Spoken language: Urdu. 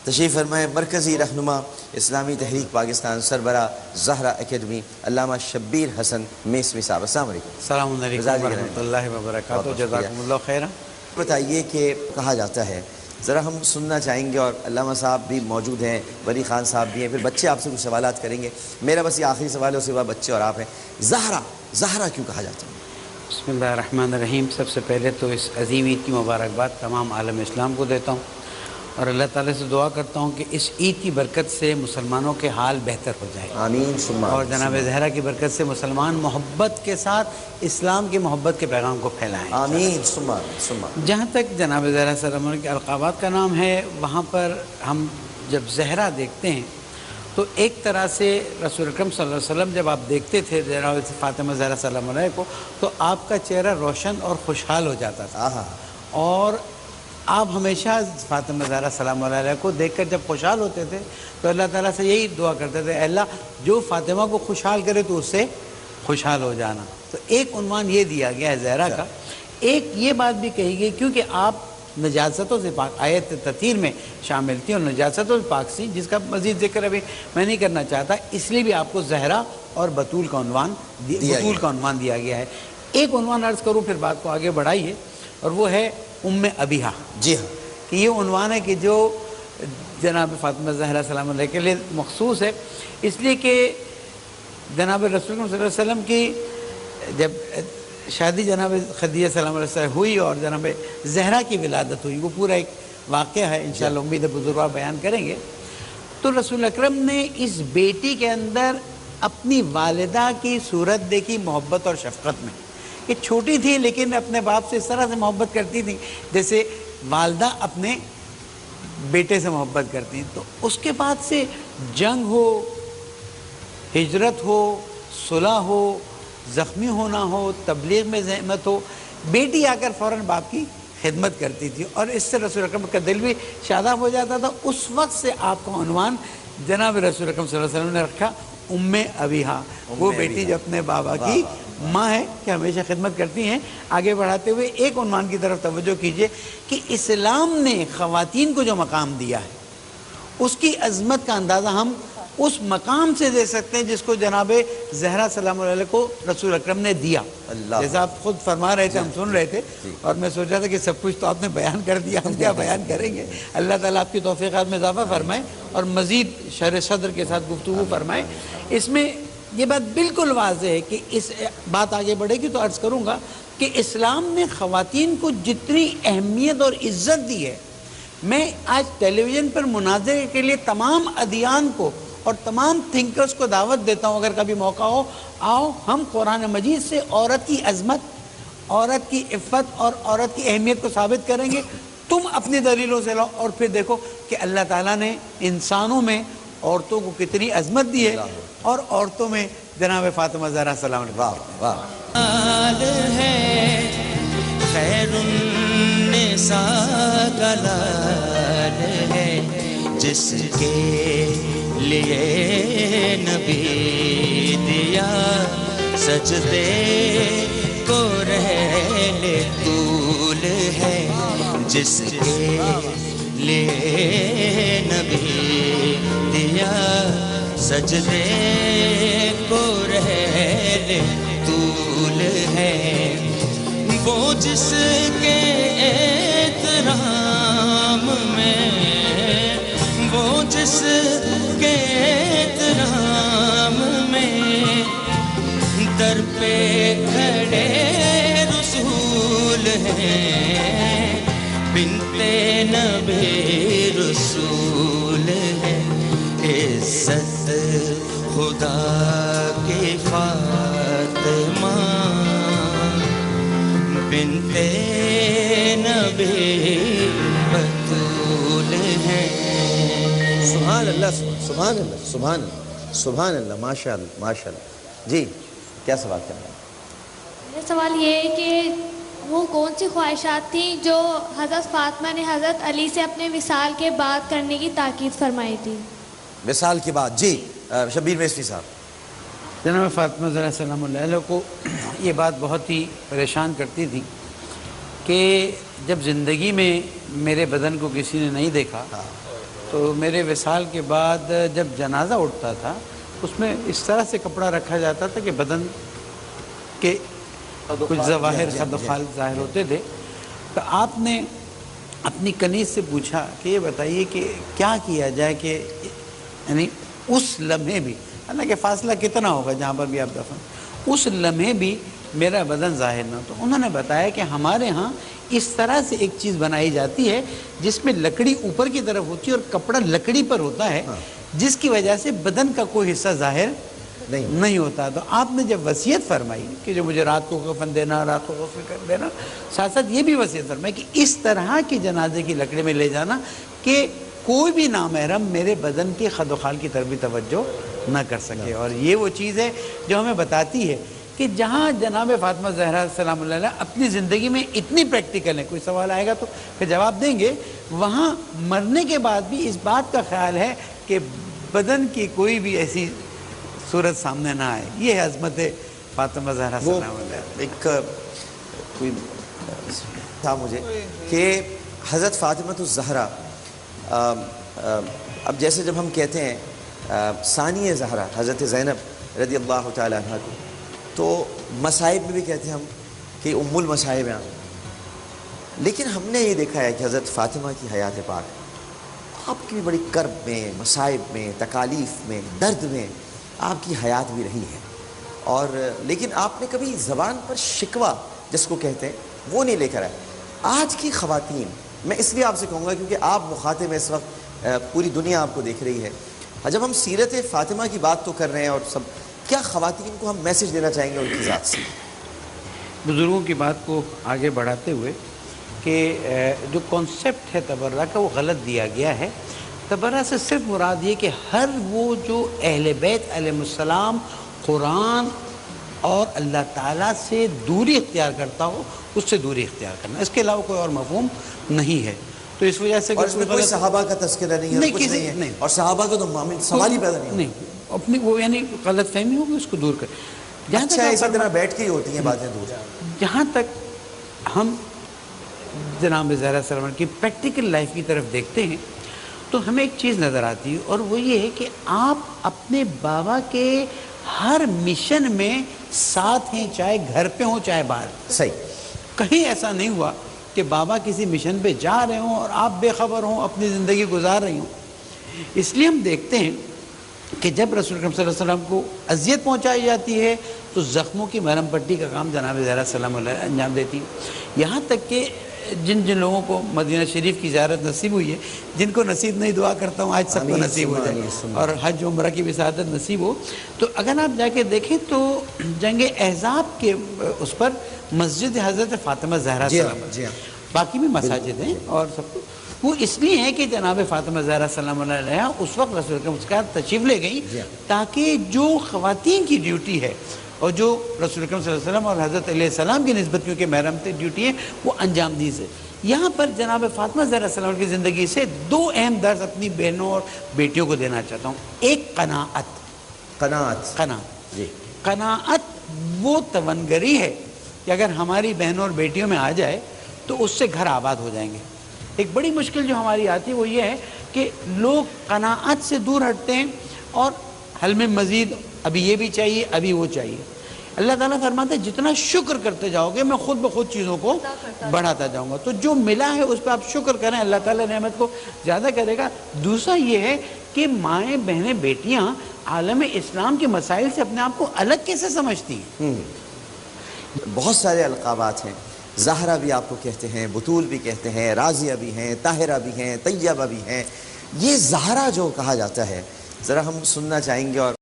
تشریف فرمائیں مرکزی رہنما اسلامی تحریک پاکستان سربراہ زہرا اکیڈمی علامہ شبیر حسن میسوی صاحب. السلام علیکم. السلام علیکم ورحمۃ اللہ وبرکاتہ. جزاکم اللہ خیرا. بتائیے کہ کہا جاتا ہے، ذرا ہم سننا چاہیں گے، اور علامہ صاحب بھی موجود ہیں، ولی خان صاحب بھی ہیں، پھر بچے آپ سے کچھ سوالات کریں گے. میرا بس یہ آخری سوال ہے، اس کے بعد بچے اور آپ ہیں. زہرا کیوں کہا جاتا ہے؟ بسم اللہ الرحمن الرحیم. سب سے پہلے تو اس عظیم عید کی مبارکباد تمام عالم اسلام کو دیتا ہوں، اور اللہ تعالیٰ سے دعا کرتا ہوں کہ اس عید کی برکت سے مسلمانوں کے حال بہتر ہو جائے. آمین. اور جناب زہرا کی برکت سے مسلمان محبت کے ساتھ اسلام کی محبت کے پیغام کو پھیلائیں. آمین. جہاں تک جناب زہرا صلی اللہ علیہ وسلم کے القابات کا نام ہے، وہاں پر ہم جب زہرا دیکھتے ہیں تو ایک طرح سے رسول اکرم صلی اللہ علیہ وسلم جب آپ دیکھتے تھے جناب فاطمہ زہرا سلام علیہ کو، تو آپ کا چہرہ روشن اور خوشحال ہو جاتا تھا. اور آپ ہمیشہ فاطمہ زہرا سلام علیہ کو دیکھ کر جب خوشحال ہوتے تھے تو اللہ تعالیٰ سے یہی دعا کرتے تھے، اے اللہ جو فاطمہ کو خوشحال کرے تو اس سے خوشحال ہو جانا. تو ایک عنوان یہ دیا گیا ہے زہرا کا. ایک یہ بات بھی کہی گئی کیونکہ آپ نجاستوں سے پاک، آیت تطہیر میں شامل تھی اور نجاستوں سے پاک سی، جس کا مزید ذکر ابھی میں نہیں کرنا چاہتا، اس لیے بھی آپ کو زہرا اور بطول کا عنوان دیا گیا ہے. ایک عنوان عرض کروں پھر بات کو آگے بڑھائیے، اور وہ ہے ام ابیہا. جی ہاں، کہ یہ عنوان ہے کہ جو جناب فاطمہ زہرا سلام علیہ کے لیے مخصوص ہے، اس لیے کہ جناب رسول اللہ صلی اللہ علیہ وسلم کی جب شادی جناب خدیجہ سلام علیہ وسلم ہوئی اور جناب زہرا کی ولادت ہوئی، وہ پورا ایک واقعہ ہے، انشاءاللہ امید بزرگوار بیان کریں گے. تو رسول اکرم نے اس بیٹی کے اندر اپنی والدہ کی صورت دیکھی محبت اور شفقت میں. یہ چھوٹی تھی لیکن اپنے باپ سے اس طرح سے محبت کرتی تھی جیسے والدہ اپنے بیٹے سے محبت کرتی ہیں. تو اس کے بعد سے جنگ ہو، ہجرت ہو، صلح ہو، زخمی ہونا ہو، تبلیغ میں زحمت ہو، بیٹی آ کر فوراً باپ کی خدمت کرتی تھی، اور اس سے رسول اکرم کا دل بھی شاداب ہو جاتا تھا. اس وقت سے آپ کا عنوان جناب رسول اکرم صلی اللہ علیہ وسلم نے رکھا ام ابیہا، وہ بیٹی جو اپنے بابا کی ماں ہے کہ ہمیشہ خدمت کرتی ہیں. آگے بڑھاتے ہوئے ایک عنوان کی طرف توجہ کیجئے کہ اسلام نے خواتین کو جو مقام دیا ہے اس کی عظمت کا اندازہ ہم اس مقام سے دے سکتے ہیں جس کو جناب زہرا سلام علیہ کو رسول اکرم نے دیا. جیسا آپ خود فرما رہے تھے، ہم سن رہے تھے، اور میں سوچ رہا تھا کہ سب کچھ تو آپ نے بیان کر دیا، ہم کیا بیان کریں گے. اللہ تعالیٰ آپ کی توفیقات میں اضافہ فرمائے اور مزید شرح صدر کے ساتھ گفتگو فرمائے. اس میں یہ بات بالکل واضح ہے کہ اس بات آگے بڑھے گی تو عرض کروں گا کہ اسلام نے خواتین کو جتنی اہمیت اور عزت دی ہے، میں آج ٹیلی ویژن پر مناظرے کے لیے تمام ادیان کو اور تمام تھنکرز کو دعوت دیتا ہوں، اگر کبھی موقع ہو آؤ ہم قرآن مجید سے عورت کی عظمت، عورت کی عفت اور عورت کی اہمیت کو ثابت کریں گے. تم اپنی دلیلوں سے لاؤ اور پھر دیکھو کہ اللہ تعالیٰ نے انسانوں میں عورتوں کو کتنی عظمت دی ہے، اور عورتوں میں جناب فاطمہ زہرا سلام علیہ. واہ واہ. خیر النساء کا لال ہے، جس کے لیے نبی دیا سجدے کو رحل طول ہے، جس کے لیے نبی دیا سجدے کو رحل طول ہے، وہ جس کے احترام میں، وہ جس کے احترام میں در پہ کھڑے رسول ہیں، بنت نبی رسول ہے، عزت خدا کی فاطمہ بنت نبی بطول ہے. سبحان اللہ، سبحان اللہ، سبحان اللہ، سبحان اللہ، ماشاء اللہ، ماشاء اللہ. جی کیا سوال کرنا ہے؟ میرا سوال یہ ہے کہ وہ کون سی خواہشات تھیں جو حضرت فاطمہ نے حضرت علی سے اپنے وصال کے بعد کرنے کی تاکید فرمائی تھی؟ وصال کے بعد. جی شبیر میسوی صاحب. جناب فاطمہ زہرا سلام علیہ کو یہ بات بہت ہی پریشان کرتی تھی کہ جب زندگی میں میرے بدن کو کسی نے نہیں دیکھا تو میرے وصال کے بعد جب جنازہ اٹھتا تھا اس میں اس طرح سے کپڑا رکھا جاتا تھا کہ بدن کے کچھ ظواہر خدخال ظاہر ہوتے تھے. تو آپ نے اپنی کنیز سے پوچھا کہ یہ بتائیے کہ کیا کیا جائے کہ یعنی اس لمحے بھی، حالانکہ فاصلہ کتنا ہوگا جہاں پر بھی آپ دفن، اس لمحے بھی میرا بدن ظاہر نہ. تو انہوں نے بتایا کہ ہمارے ہاں اس طرح سے ایک چیز بنائی جاتی ہے جس میں لکڑی اوپر کی طرف ہوتی ہے اور کپڑا لکڑی پر ہوتا ہے، جس کی وجہ سے بدن کا کوئی حصہ ظاہر نہیں ہوتا. تو آپ نے جب وصیت فرمائی کہ جو مجھے رات کو کفن دینا، رات کو غسل کر دینا، ساتھ ساتھ یہ بھی وصیت فرمائی کہ اس طرح کی جنازے کی لکڑی میں لے جانا کہ کوئی بھی نامحرم میرے بدن کے خد و خال کی طرف بھی توجہ نہ کر سکے. اور یہ وہ چیز ہے جو ہمیں بتاتی ہے کہ جہاں جناب فاطمہ زہرا سلام اللہ علیہ اپنی زندگی میں اتنی پریکٹیکل ہے، کوئی سوال آئے گا تو پھر جواب دیں گے، وہاں مرنے کے بعد بھی اس بات کا خیال ہے کہ بدن کی کوئی بھی ایسی صورت سامنے نہ آئے. یہ ہے عظمت فاطمہ زہرا سلام اللہ. ایک کوئی تھا مجھے کہ حضرت فاطمہ الزہرا، اب جیسے جب ہم کہتے ہیں ثانی زہرا حضرت زینب رضی اللہ تعالیٰ عنہ کو، تو مصائب میں بھی کہتے ہیں ہم کہ ام المصائب ہیں، لیکن ہم نے یہ دیکھا ہے کہ حضرت فاطمہ کی حیات پاک آپ کی بھی بڑی کرب میں، مصائب میں، تکالیف میں، درد میں آپ کی حیات بھی رہی ہے. اور لیکن آپ نے کبھی زبان پر شکوہ جس کو کہتے ہیں وہ نہیں لے کر آئے. آج کی خواتین، میں اس لیے آپ سے کہوں گا کیونکہ آپ مخاطب میں اس وقت پوری دنیا آپ کو دیکھ رہی ہے، جب ہم سیرت فاطمہ کی بات تو کر رہے ہیں اور سب، کیا خواتین کو ہم میسج دینا چاہیں گے ان کی ذات سے؟ بزرگوں کی بات کو آگے بڑھاتے ہوئے کہ جو کانسیپٹ ہے تبرہ کا وہ غلط دیا گیا ہے. تبرہ سے صرف مراد یہ کہ ہر وہ جو اہل بیت علیہ السلام قرآن اور اللہ تعالیٰ سے دوری اختیار کرتا ہو اس سے دوری اختیار کرنا، اس کے علاوہ کوئی اور مفہوم نہیں ہے. تو اس وجہ سے اور اس میں کوئی صحابہ کا تذکرہ نہیں ہے، کچھ نہیں ہے، اور صحابہ کا تو سوال ہی پیدا نہیں اپنی وہ یعنی غلط فہمی ہوگی اس کو دور کر. جہاں اچھا اسی طرح بیٹھ کے ہی ہوتی ہیں باتیں دور. جہاں تک ہم جناب زہرا سلام کی پریکٹیکل لائف کی طرف دیکھتے ہیں تو ہمیں ایک چیز نظر آتی ہے، اور وہ یہ ہے کہ آپ اپنے بابا کے ہر مشن میں ساتھ ہیں، چاہے گھر پہ ہوں چاہے باہر. صحیح. کہیں ایسا نہیں ہوا کہ بابا کسی مشن پہ جا رہے ہوں اور آپ بے خبر ہوں، اپنی زندگی گزار رہی ہوں. اس لیے ہم دیکھتے ہیں کہ جب رسول اکرم صلی اللہ علیہ وسلم کو اذیت پہنچائی جاتی ہے تو زخموں کی مرہم پٹی کا کام جناب زہرا سلام اللہ انجام دیتی ہے. یہاں تک کہ جن لوگوں کو مدینہ شریف کی زیارت نصیب ہوئی ہے، جن کو نصیب نہیں، دعا کرتا ہوں آج سب کو نصیب ہو جائے اور حج عمرہ کی بھی سعادت نصیب ہو. تو اگر آپ جا کے دیکھیں تو جنگ احزاب کے اس پر مسجد حضرت فاطمہ زہرا سلام اللہ، باقی بھی مساجد ہیں اور سب کو، وہ اس لیے ہے کہ جناب فاطمہ زہرا سلام اللہ علیہ اس وقت رسول اکرم کے ساتھ تشریف لے گئی تاکہ جو خواتین کی ڈیوٹی ہے اور جو رسول اکرم صلی اللہ علیہ وسلم اور حضرت علیہ السلام کی نسبت کیونکہ محرم تھی ڈیوٹی ہے وہ انجام دی سے. یہاں پر جناب فاطمہ زہرا السلام کی زندگی سے دو اہم درس اپنی بہنوں اور بیٹیوں کو دینا چاہتا ہوں. ایک قناعت جی. قناعت وہ تونگری ہے کہ اگر ہماری بہنوں اور بیٹیوں میں آ جائے تو اس سے گھر آباد ہو جائیں گے. ایک بڑی مشکل جو ہماری آتی ہے وہ یہ ہے کہ لوگ قناعت سے دور ہٹتے ہیں اور حل میں مزید ابھی یہ بھی چاہیے ابھی وہ چاہیے. اللہ تعالیٰ فرماتا ہے جتنا شکر کرتے جاؤ گے میں خود بخود چیزوں کو بڑھاتا جاؤں گا. تو جو ملا ہے اس پہ آپ شکر کریں، اللہ تعالیٰ نعمت کو زیادہ کرے گا. دوسرا یہ ہے کہ مائیں بہنیں بیٹیاں عالم اسلام کے مسائل سے اپنے آپ کو الگ کیسے سمجھتی ہیں. بہت سارے القابات ہیں، زہرا بھی آپ کو کہتے ہیں، بطول بھی کہتے ہیں، راضیہ بھی ہیں، طاہرہ بھی ہیں، طیبہ بھی ہیں. یہ زہرا جو کہا جاتا ہے ذرا ہم سننا چاہیں گے. اور